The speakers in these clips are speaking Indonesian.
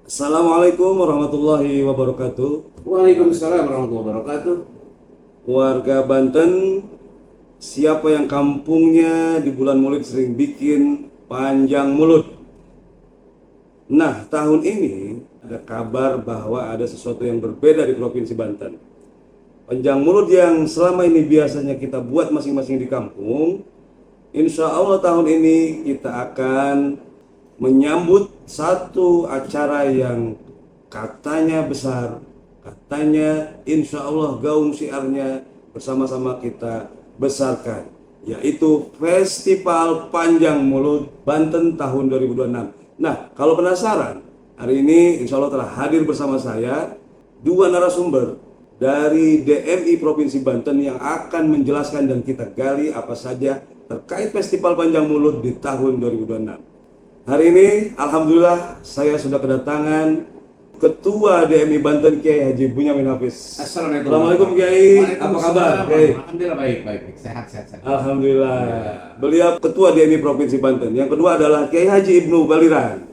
Assalamualaikum warahmatullahi wabarakatuh. Waalaikumsalam warahmatullahi wabarakatuh. Warga Banten, siapa yang kampungnya di bulan Maulid sering bikin panjang mulut? Nah, tahun ini ada kabar bahwa ada sesuatu yang berbeda di Provinsi Banten. Panjang mulut yang selama ini biasanya kita buat masing-masing di kampung, insya Allah tahun ini kita akan menyambut satu acara yang katanya besar, katanya insya Allah gaung syiarnya bersama-sama kita besarkan, yaitu Festival Panjang Mulut Banten tahun 2026. Nah, kalau penasaran, hari ini insya Allah telah hadir bersama saya dua narasumber dari DMI Provinsi Banten yang akan menjelaskan dan kita gali apa saja terkait Festival Panjang Mulut di tahun 2026. Hari ini, alhamdulillah, saya sudah kedatangan Ketua DMI Banten Kiai Haji Bunyamin Hafiz. Assalamualaikum Kiai, apa kabar Kiai? Alhamdulillah baik, sehat. Alhamdulillah. Beliau Ketua DMI Provinsi Banten. Yang kedua adalah Kiai Haji Ibnu Baliran.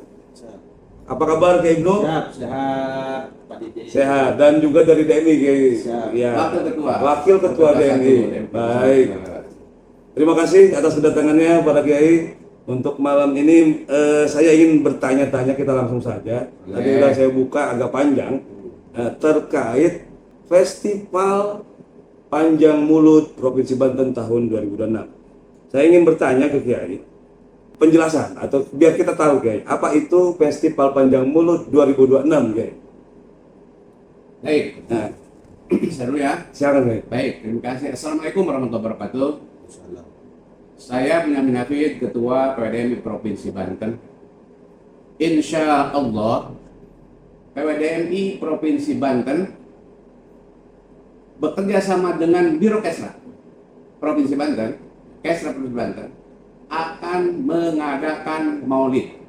Apa kabar Kiai Ibnu? Sehat, Pak Didi. Sehat. Dan juga dari DMI Kiai. Ya. Wakil Ketua DMI. Baik. Terima kasih atas kedatangannya para Kiai. Untuk malam ini saya ingin bertanya-tanya, kita langsung saja. Tadi sudah saya buka agak panjang terkait Festival Panjang Mulut Provinsi Banten tahun 2006. Saya ingin bertanya ke Kiai, penjelasan atau biar kita tahu Kiai, apa itu Festival Panjang Mulut 2026 Kiai? Baik. Nah, Seru ya. silakan Kiai. Baik, terima kasih. Assalamualaikum warahmatullahi wabarakatuh. Saya Bunyamin Hafiz, Ketua PWDMI Provinsi Banten. Insya Allah, PWDMI Provinsi Banten bekerja sama dengan Biro Kesra Provinsi Banten, Kesra Provinsi Banten, akan mengadakan Maulid.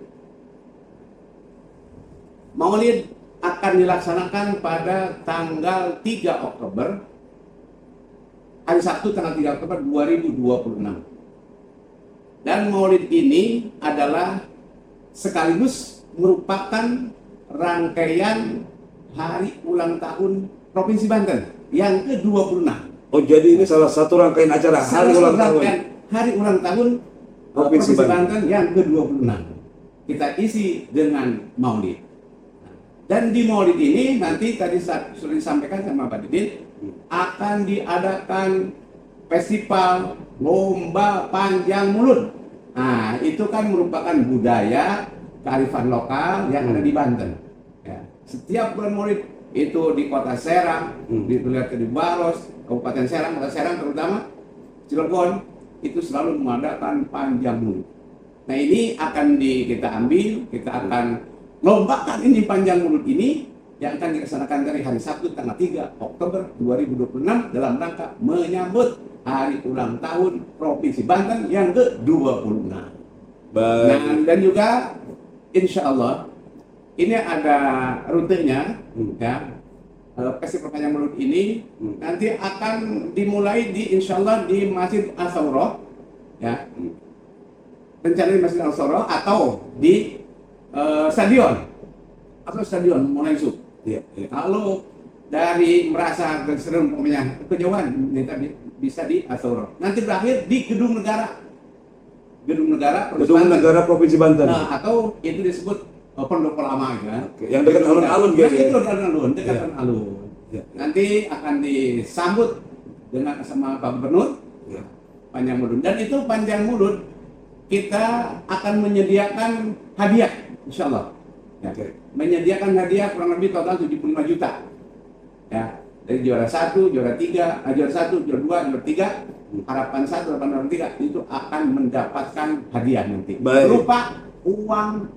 Maulid akan dilaksanakan pada tanggal 3 Oktober, hari Sabtu tanggal 3 Oktober 2026. Dan Maulid ini adalah sekaligus merupakan rangkaian hari ulang tahun Provinsi Banten yang ke-26. Oh, jadi ini salah satu rangkaian acara hari ulang tahun. Hari ulang tahun Provinsi Banten yang ke-26. Kita isi dengan Maulid. Dan di Maulid ini nanti tadi sudah disampaikan sama Pak Didin, akan diadakan festival lomba panjang mulut. Nah, itu kan merupakan budaya kearifan lokal yang ada di Banten. Ya. Setiap bulan Maulid itu di Kota Serang, dilihat di Baros, Kabupaten Serang, Kota Serang terutama, Cilegon, itu selalu mengadakan panjang mulut. Nah, ini akan kita ambil, kita akan lombakan ini panjang mulut ini yang akan dilaksanakan dari hari Sabtu tanggal 3 Oktober 2026 dalam rangka menyambut hari ulang tahun Provinsi Banten yang ke-26. Nah, dan juga insya Allah ini ada rutenya ya. Festival Panjang Mulut ini nanti akan dimulai insya Allah di Masjid Al-Sawroh ya. Rencananya Masjid Al-Sawroh atau di stadion Monaisuk. Ya. Lalu dari merasa keseruan kejauhan bisa di Al-Sawroh. Nanti berakhir di Gedung Negara Provinsi Banten. Nah, atau itu disebut Pendopo Lama ya. Yang dekat alun-alun gitu. Itu dekat alun-alun. Ya. Nanti akan disambut dengan sama Pak Gubernur Panjang Mulut. Dan itu Panjang Mulut kita akan menyediakan hadiah insyaallah. Ya. Menyediakan hadiah kurang lebih total 75 juta. Ya. Dari juara 1, juara 3, juara 1, juara 2, juara 3, harapan 1, harapan 3 itu akan mendapatkan hadiah nanti. Berupa uang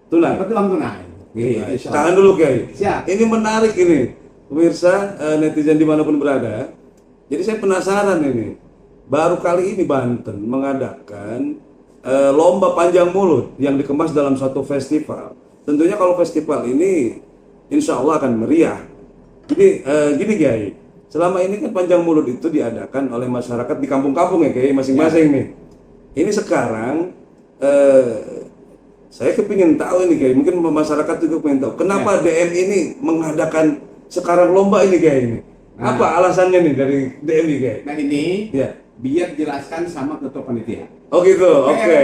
tunai. Tahan dulu Kiai. Siap. Ini menarik ini, pemirsa netizen dimanapun berada. Jadi saya penasaran ini. Baru kali ini Banten mengadakan lomba panjang mulut yang dikemas dalam satu festival. Tentunya kalau festival ini insya Allah akan meriah. Jadi gini Kiai, selama ini kan panjang mulut itu diadakan oleh masyarakat di kampung-kampung ya Kiai masing-masing nih. Ini sekarang saya kepingin tahu ini kayak mungkin masyarakat juga pengen tahu kenapa DM ini mengadakan sekarang lomba ini kayak ini. Apa alasannya nih dari DMI kayak? Nah ini Ya. biar jelaskan sama ketua panitia. Oh gitu, oke.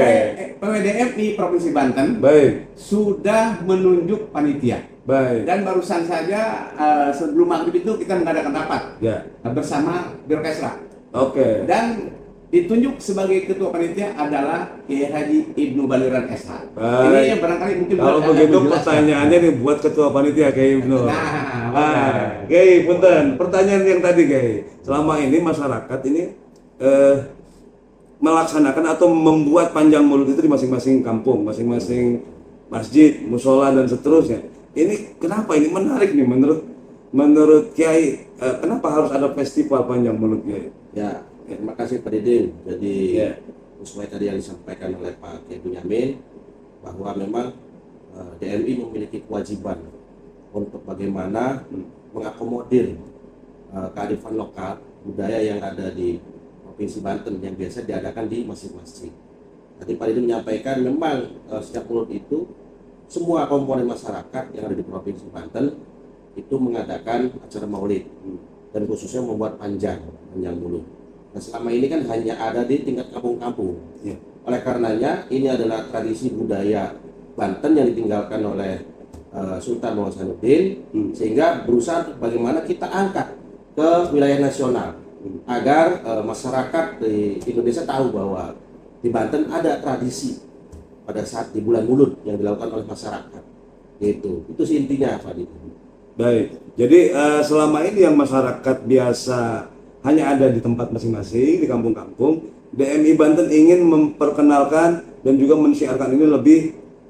PWDMI Provinsi Banten Baik, sudah menunjuk panitia. baik. Dan barusan saja sebelum maghrib itu kita mengadakan rapat Ya, bersama Birokesra. oke. Dan ditunjuk sebagai ketua panitia adalah Kiai Haji Ibnu Baliran SH. Baik. Ini yang barangkali mungkin Kalau buat begitu Anda menjelaskan. pertanyaannya nih buat ketua panitia Kiai Ibnu. Kiai, punten. Pertanyaan yang tadi Kiai. Selama ini masyarakat ini melaksanakan atau membuat panjang mulut itu di masing-masing kampung, masing-masing masjid, musola dan seterusnya. Ini kenapa ini menarik nih menurut Kiai? Kenapa harus ada festival panjang mulut Kiai? Ya, terima kasih Pak Didin. Jadi Ya. sesuai tadi yang disampaikan oleh Pak Kiai Bunyamin bahwa memang DMI memiliki kewajiban untuk bagaimana mengakomodir kearifan lokal budaya yang ada di Provinsi Banten yang biasa diadakan di masjid-masjid. Tadi Pak Didin menyampaikan memang setiap mulut itu semua komponen masyarakat yang ada di Provinsi Banten itu mengadakan acara maulid dan khususnya membuat panjang mulut. Nah selama ini kan hanya ada di tingkat kampung-kampung. Ya. Oleh karenanya ini adalah tradisi budaya Banten yang ditinggalkan oleh Sultan Muhammad Hasanuddin, sehingga berusaha untuk bagaimana kita angkat ke wilayah nasional agar masyarakat di Indonesia tahu bahwa di Banten ada tradisi pada saat di bulan Mulut yang dilakukan oleh masyarakat. Itu sih intinya Pak Didi. Baik, jadi selama ini yang masyarakat biasa hanya ada di tempat masing-masing, di kampung-kampung, DMI Banten ingin memperkenalkan dan juga mensiarkan ini lebih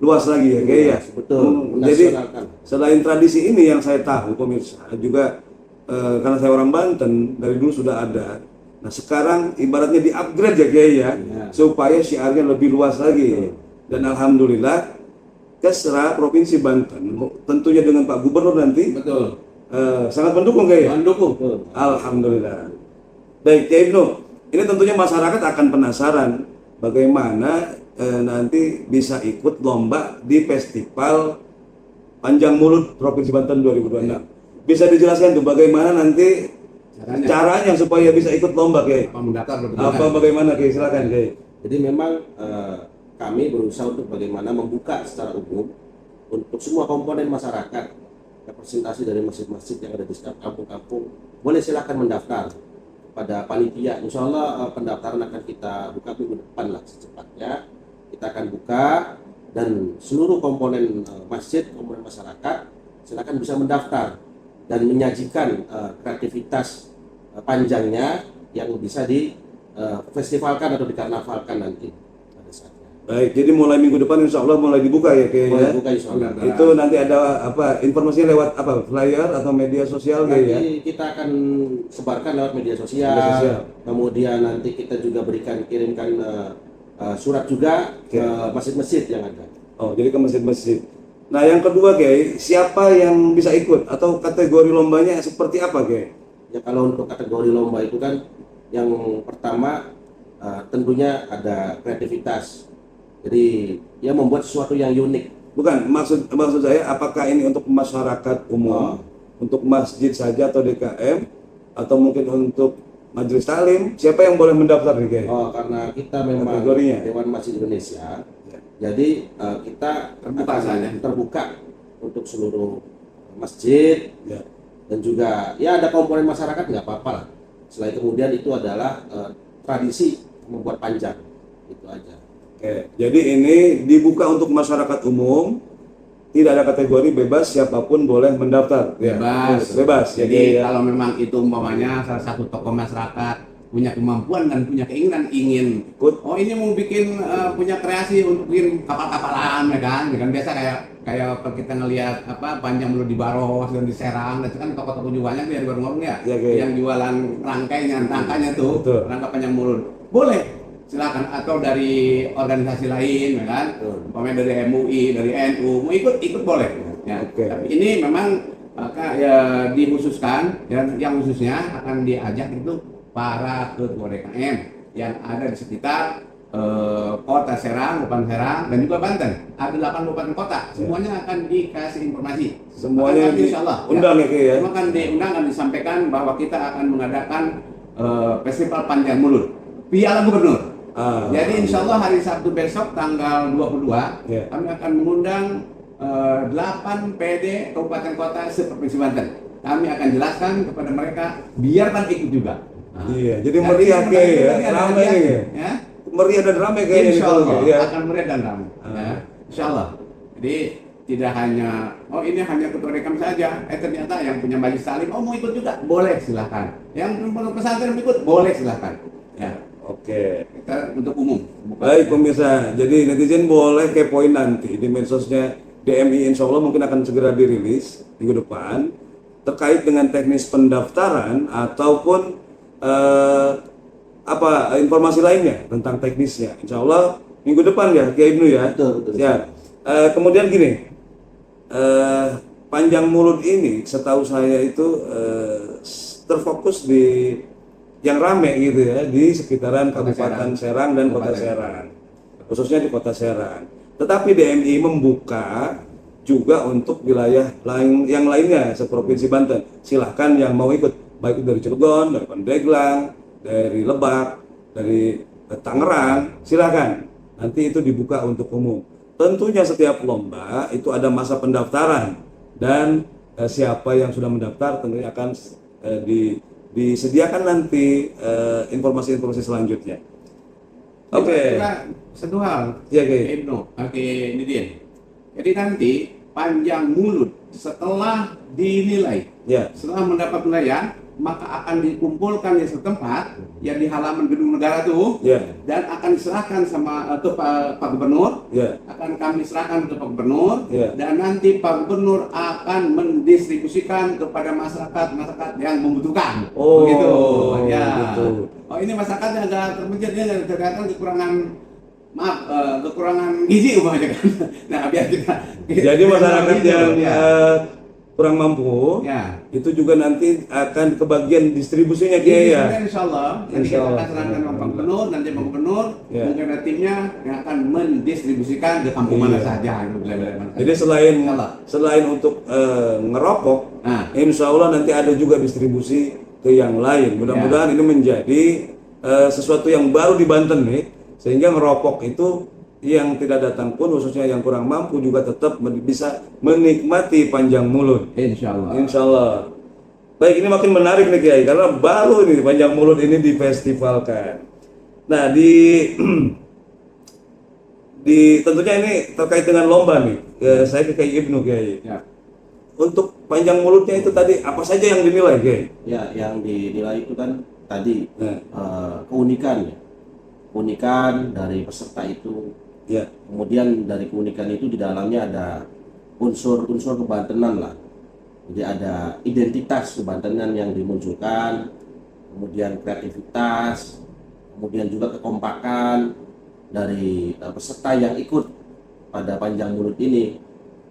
luas lagi ya, Kiai ya. Betul. Jadi Menasionalkan. selain tradisi ini yang saya tahu pemirsa juga karena saya orang Banten dari dulu sudah ada. Nah sekarang ibaratnya di-upgrade ya Kiai ya, supaya syiarnya lebih luas lagi. Dan alhamdulillah Kesra Provinsi Banten tentunya dengan Pak Gubernur nanti Betul. sangat mendukung Kiai ya. Mendukung. Alhamdulillah. Baik, Kiai Ibnu, ini tentunya masyarakat akan penasaran bagaimana nanti bisa ikut lomba di Festival Panjang Mulut Provinsi Banten 2026. Bisa dijelaskan tuh bagaimana nanti caranya supaya bisa ikut lomba, Kiai? Apa mendaftar Apa bagaimana, Kiai? Silakan, Kiai. Jadi memang kami berusaha untuk bagaimana membuka secara umum untuk semua komponen masyarakat, representasi dari masjid-masjid yang ada di setiap kampung-kampung, boleh silakan mendaftar pada panitia. Insya Allah pendaftaran akan kita buka minggu depan lah secepatnya. Kita akan buka dan seluruh komponen masjid, komponen masyarakat silakan bisa mendaftar dan menyajikan kreativitas panjangnya yang bisa di festivalkan atau dikarnavalkan nanti pada saatnya. Baik, jadi mulai minggu depan insya Allah mulai dibuka ya Kiai Mulai ya? buka insya Allah. Itu nanti ada apa informasinya lewat apa flyer atau media sosial Kiai ya? Nanti kita akan sebarkan lewat media sosial. Media sosial. Kemudian nanti kita juga kirimkan surat juga ke masjid-masjid yang ada. Oh, jadi ke masjid-masjid. Nah, yang kedua, Kiai, siapa yang bisa ikut atau kategori lombanya seperti apa, Kiai? Ya kalau untuk kategori lomba itu kan yang pertama tentunya ada kreativitas. Jadi ya membuat sesuatu yang unik. Bukan, maksud saya apakah ini untuk masyarakat umum, untuk masjid saja atau DKM atau mungkin untuk majelis taklim? Siapa yang boleh mendaftar nih, Kiai? Oh, karena kita memang Kategorinya? Dewan Masjid Indonesia. Jadi kita Terbuka akan saja. terbuka untuk seluruh masjid. Ya. Dan juga ya ada komponen masyarakat nggak apa-apa lah. Selain kemudian itu adalah tradisi membuat panjang, itu aja. Oke, jadi ini dibuka untuk masyarakat umum, tidak ada kategori, bebas siapapun boleh mendaftar. Ya. Bebas. Bebas. Jadi ya. kalau memang itu umpamanya salah satu tokoh masyarakat punya kemampuan dan punya keinginan ingin Ikut. oh ini mau bikin punya kreasi untuk bikin kapal-kapalan ya kan biasa kayak kalau kita ngelihat apa panjang mulut di Baros dan di Serang itu kan toko-toko juga banyak tuh yang di warung-warung ya, Ya, Kiai. yang jualan rangkainya tuh. Betul. Rangka panjang mulut boleh silakan atau dari organisasi lain ya kan umpamanya dari MUI dari NU mau ikut boleh ya. Oke. Tapi ini memang ya dikhususkan yang khususnya akan diajak itu para ketua DKM yang ada di sekitar Kota Serang, Kabupaten Serang, dan juga Banten. Ada 8 kabupaten kota. Semuanya akan dikasih informasi. Semuanya Insya Allah. diundang ya, Ki, ya? Semua akan diundang dan disampaikan bahwa kita akan mengadakan festival Panjang Mulut. Piala Gubernur. Jadi insya Allah hari Sabtu besok tanggal 22 Ya. kami akan mengundang 8 PD kabupaten kota seprovinsi Banten. Kami akan jelaskan kepada mereka biarkan ikut juga. Iya, jadi meriah Ki, ya, ramai nih. Ya. Meriah dan ramai kayaknya Insya nih, Allah Ki, ya. akan meriah dan ramai. Ya. Insya Allah. Jadi tidak hanya ini hanya ketua rekam saja. Ternyata yang punya majelis taklim mau ikut juga boleh silahkan. Yang pondok pesantren ikut boleh silahkan. Ya. Oke. Kita untuk umum. Bukan Baik pemirsa, jadi netizen boleh kepoin nanti di medsosnya DMI, insya Allah mungkin akan segera dirilis minggu depan terkait dengan teknis pendaftaran ataupun informasi lainnya tentang teknisnya. Insya Allah minggu depan ya, Kiai Ibnu ya. Betul. Ya. Kemudian gini, Panjang Mulut ini setahu saya itu terfokus di yang rame gitu ya, di sekitaran Kabupaten Serang dan Kota Serang, khususnya di Kota Serang. Tetapi DMI membuka juga untuk wilayah lain yang lainnya seprovinsi Banten. Silahkan yang mau ikut, baik dari Cilegon, dari Pandeglang, dari Lebak, dari Tangerang, silahkan. Nanti itu dibuka untuk umum. Tentunya setiap lomba itu ada masa pendaftaran dan siapa yang sudah mendaftar tentunya akan disediakan nanti informasi-informasi selanjutnya. Oke. Satu hal, Ya, Ki. Ibnu, Oke, Nidin. Jadi nanti Panjang Mulut setelah dinilai, Ya. setelah mendapat penilaian, maka akan dikumpulkan di setempat yang di halaman gedung negara tuh, Ya. dan akan diserahkan ke Pak Gubernur. Ya. Akan kami serahkan ke Pak Gubernur, Ya. dan nanti Pak Gubernur akan mendistribusikan kepada masyarakat yang membutuhkan. Oh, begitu. Ya. gitu. Oh, ini masyarakat yang agak terpencil, dia terkadang kekurangan gizi umpamanya kan. Nah, biar kita Jadi masyarakat yang ya. kurang mampu, Ya. itu juga nanti akan kebagian distribusinya Kiai ya. Insya Allah, nanti Insya kita Allah. akan serahkan ke Pak Gubernur, nanti Pak Gubernur Ya. mungkin ada timnya yang akan mendistribusikan ke kampung mana saja, wilayah mana saja. Jadi selain Insya Allah. selain untuk ngerokok, Nah. insya Allah nanti ada juga distribusi ke yang lain. Mudah-mudahan ini menjadi sesuatu yang baru di Banten nih, sehingga ngerokok itu yang tidak datang pun, khususnya yang kurang mampu juga tetap bisa menikmati Panjang Mulut. Insya Allah. Insya Allah. Baik, ini makin menarik nih Kiai, karena baru ini Panjang Mulut ini difestivalkan. Nah, tentunya ini terkait dengan lomba nih. Saya ke Kiai Ibnu Kiai. Ya. Untuk Panjang Mulutnya itu tadi apa saja yang dinilai Kiai? Ya, yang dinilai itu kan tadi Nah. keunikan ya. Keunikan dari peserta itu. Ya. Kemudian dari keunikan itu di dalamnya ada unsur-unsur kebantenan lah. Jadi ada identitas kebantenan yang dimunculkan, kemudian kreativitas, kemudian juga kekompakan dari peserta yang ikut pada Panjang Mulut ini.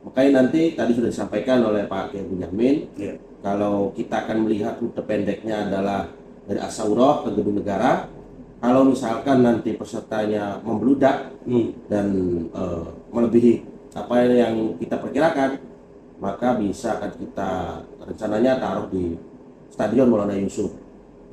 Makanya nanti tadi sudah disampaikan oleh Pak Kiai Bunyamin, Ya. kalau kita akan melihat rute pendeknya adalah dari Asaurah ke Gedung Negara. Kalau misalkan nanti pesertanya membludak dan melebihi apa yang kita perkirakan, maka bisa akan kita rencananya taruh di Stadion Maulana Yusuf.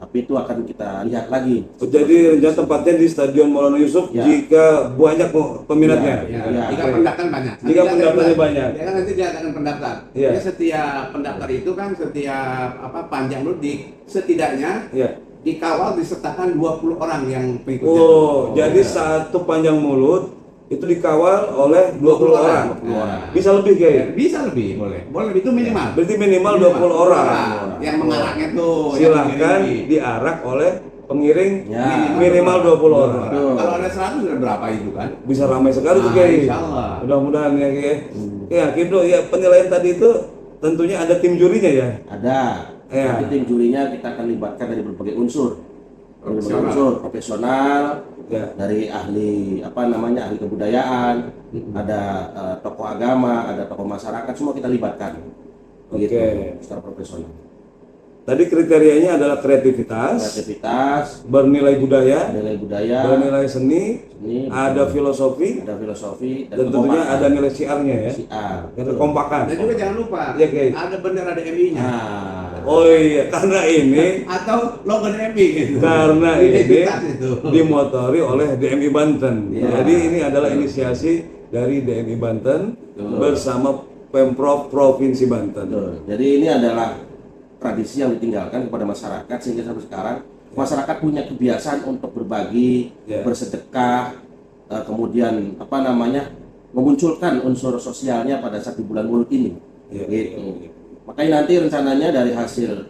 Tapi itu akan kita lihat lagi. Jadi rencana tempatnya di Stadion Maulana Yusuf Ya. jika banyak peminatnya. Ya, Ya. jika pendaftar banyak. Jika pendaftarnya banyak. Ya kan nanti dia akan pendaftar. Ya. Jadi setiap pendaftar itu kan setiap Panjang Mulut setidaknya Ya. dikawal disertakan 20 orang yang pengikutnya. Oh, jadi satu Panjang Mulut itu dikawal oleh 20 orang. Nah. Bisa lebih Kiai? Bisa lebih, boleh. Boleh itu minimal. Berarti minimal 20 orang. Yang mengarahnya tuh. yang Silahkan mengiringi. diarak oleh pengiring Ya. minimal 20 orang. Betul. Kalau ada 100 sudah berapa itu kan? Bisa ramai sekali tuh Nah, Kiai. insya Allah. Mudah-mudahan ya Kiai. Ya, Kido, ya penilaian tadi itu tentunya ada tim jurinya ya. Ada. Ya. Nanti tim jurinya kita akan libatkan dari berbagai unsur. Dari berbagai unsur profesional, Ya. dari ahli ahli kebudayaan, ada tokoh agama, ada tokoh masyarakat, semua kita libatkan. Begitu, Oke. secara profesional. Tadi kriterianya adalah kreativitas, bernilai budaya, bernilai seni, ada filosofi, dan tentunya ada nilai siarnya ya. Dan kekompakan. Dan juga jangan lupa, Ya, Kiai. ada bendera DMI-nya. Oh iya, karena ini Atau logo DMI gitu. karena ini Identitas itu. dimotori oleh DMI Banten. Ya. Jadi ini adalah inisiasi dari DMI Banten bersama Pemprov Provinsi Banten. Betul. Jadi ini adalah tradisi yang ditinggalkan kepada masyarakat sehingga sampai sekarang masyarakat punya kebiasaan untuk berbagi, bersedekah, kemudian memunculkan unsur sosialnya pada saat di bulan Maulid ini. Gitu. Makanya nanti rencananya dari hasil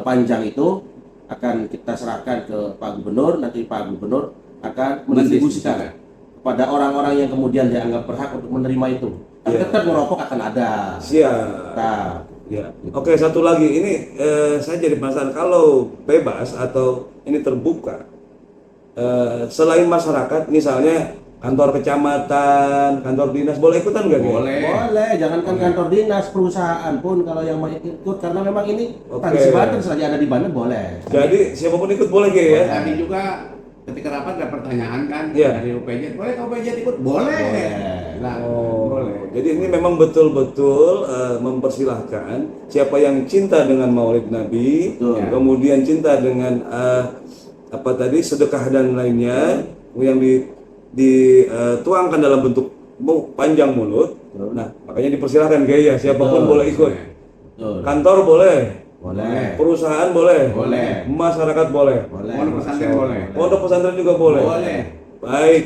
panjang itu akan kita serahkan ke Pak Gubernur, nanti Pak Gubernur akan mendistribusikan kepada orang-orang yang kemudian dianggap berhak untuk menerima itu. Tapi tetap merokok akan ada. Siap. Nah, Ya. Oke, satu lagi ini saya jadi penasaran kalau bebas atau ini terbuka, selain masyarakat, misalnya kantor kecamatan, kantor dinas boleh ikutan nggak? Boleh. boleh, jangankan kantor dinas, perusahaan pun kalau yang mau ikut, karena memang ini tradisi Banten selagi ada di Banten boleh. Jadi siapapun ikut boleh Kiai ya? Tadi juga ketika rapat ada pertanyaan kan Iya. dari UPJ, boleh UPJ ikut? Boleh. Nah, boleh. Jadi ini memang betul-betul mempersilahkan siapa yang cinta dengan Maulid Nabi, Betul. kemudian cinta dengan sedekah dan lainnya yang dituangkan dalam bentuk panjang mulut. Nah, makanya dipersilahkan Kiai ya, siapapun Betul. boleh ikut. Betul. Kantor boleh, Boleh. perusahaan boleh, Boleh. masyarakat boleh, Boleh. Pondok pesantren boleh. pondok pesantren juga boleh. Boleh. Baik,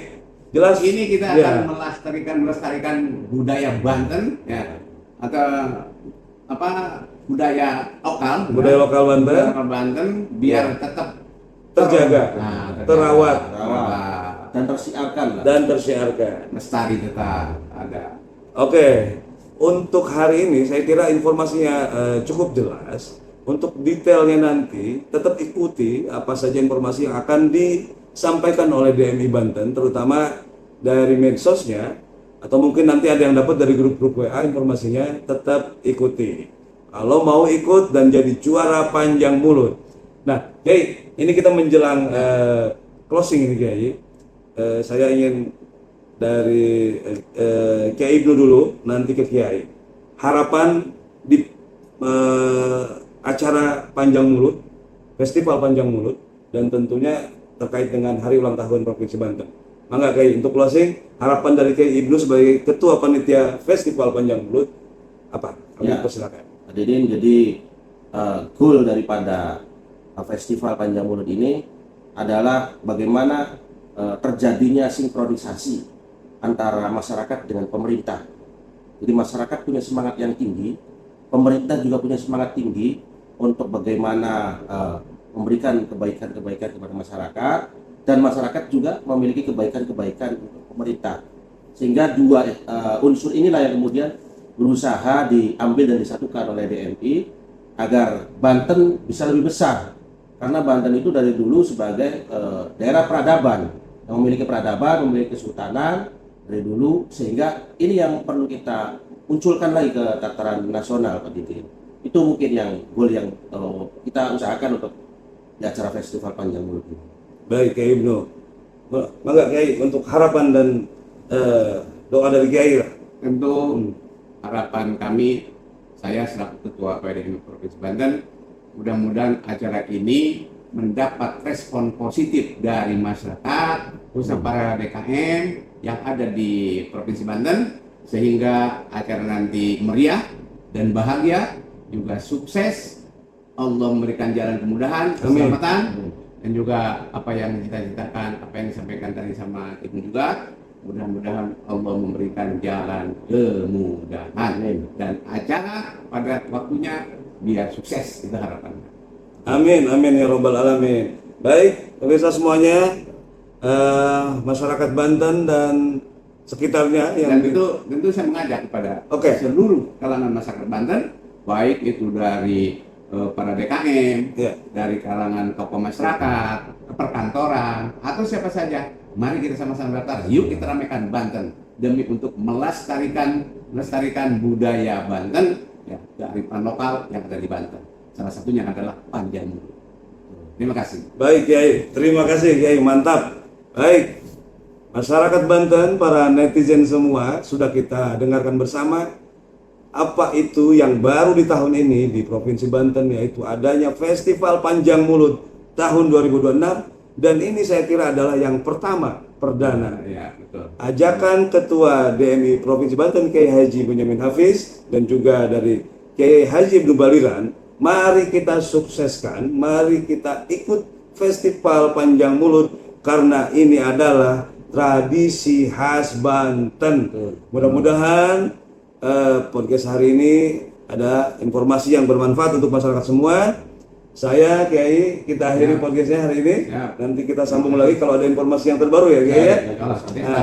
jelas. Ini kita Ya. akan melestarikan budaya Banten ya, atau budaya lokal, Budaya lokal Banten. budaya lokal Banten biar tetap Terjaga, terawat, Dan tersiarkan lah. dan tersiarkan. lestari tetap ada. Oke, untuk hari ini saya kira informasinya cukup jelas. Untuk detailnya nanti tetap ikuti apa saja informasi yang akan disampaikan oleh DMI Banten, terutama dari medsosnya, atau mungkin nanti ada yang dapat dari grup-grup WA informasinya, tetap ikuti. Kalau mau ikut dan jadi juara panjang mulut. Nah, Kiai, ini kita menjelang closing ini Kiai. Saya ingin dari Kiai Ibnu dulu, nanti ke Kiai. Harapan di acara Panjang Mulut, Festival Panjang Mulut, dan tentunya terkait dengan hari ulang tahun Provinsi Banten. Mangga Kiai, untuk closing, harapan dari Kiai Ibnu sebagai Ketua Panitia Festival Panjang Mulut, apa? Kami persilakan. Hadirin, jadi goal daripada Festival Panjang Mulut ini adalah bagaimana terjadinya sinkronisasi antara masyarakat dengan pemerintah. Jadi masyarakat punya semangat yang tinggi, pemerintah juga punya semangat tinggi untuk bagaimana memberikan kebaikan-kebaikan kepada masyarakat, dan masyarakat juga memiliki kebaikan-kebaikan untuk pemerintah. Sehingga dua unsur inilah yang kemudian berusaha diambil dan disatukan oleh DMI agar Banten bisa lebih besar. Karena Banten itu dari dulu sebagai daerah peradaban, yang memiliki peradaban, memiliki kesultanan dari dulu, sehingga ini yang perlu kita munculkan lagi ke tataran nasional, Pak Didin. Itu mungkin yang goal yang kita usahakan untuk di acara Festival Panjang Mulut ini. Baik, Kiai Ibnu. Mangga Kiai, untuk harapan dan doa dari Kiai. Tentu harapan kami, saya selaku Ketua PDM Provinsi Banten, mudah-mudahan acara ini mendapat respon positif dari masyarakat, khususnya para DKM yang ada di Provinsi Banten, sehingga acara nanti meriah dan bahagia, juga sukses. Allah memberikan jalan kemudahan, keselamatan, dan juga apa yang cita-citakan, apa yang disampaikan tadi sama Ibu juga, mudah-mudahan Allah memberikan jalan kemudahan dan acara pada waktunya biar sukses, itu harapannya. Amin, amin ya robbal alamin. Baik, pemirsa semuanya, masyarakat Banten dan sekitarnya Dan yang tentu saya mengajak kepada Oke. seluruh kalangan masyarakat Banten, baik itu dari para DKM, dari kalangan tokoh masyarakat, perkantoran, atau siapa saja. Mari kita sama-sama daftar. Yuk kita ramaikan Banten demi untuk melestarikan budaya Banten, ya, kearifan lokal yang ada di Banten. salah satunya adalah panjang mulut. Terima kasih. Baik Kiai, terima kasih Kiai, mantap. Baik, masyarakat Banten, para netizen semua, sudah kita dengarkan bersama apa itu yang baru di tahun ini di Provinsi Banten, yaitu adanya Festival Panjang Mulut tahun 2026, dan ini saya kira adalah yang pertama, perdana. Ya, betul. Ajakan Ketua DMI Provinsi Banten Kiai Haji Bunyamin Hafiz dan juga dari Kiai Haji Ibnu Baliran, mari kita sukseskan, mari kita ikut Festival Panjang Mulut karena ini adalah tradisi khas Banten. Mudah-mudahan podcast hari ini ada informasi yang bermanfaat untuk masyarakat semua. Saya Kiai, kita akhiri podcastnya hari ini. Ya. Nanti kita sambung lagi kalau ada informasi yang terbaru ya Kiai ya.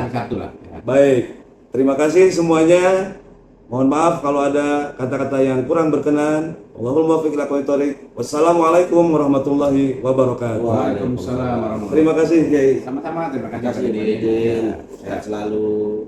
Satu lah. Ya. Baik, terima kasih semuanya. Mohon maaf kalau ada kata-kata yang kurang berkenan. Allahumma muwaffiq ila aqwamit thoriq. Wassalamualaikum warahmatullahi wabarakatuh. Waalaikumsalam warahmatullahi wabarakatuh. Terima kasih Kiai. Sama-sama, terima Terima kasih. kasih Didin, sehat selalu.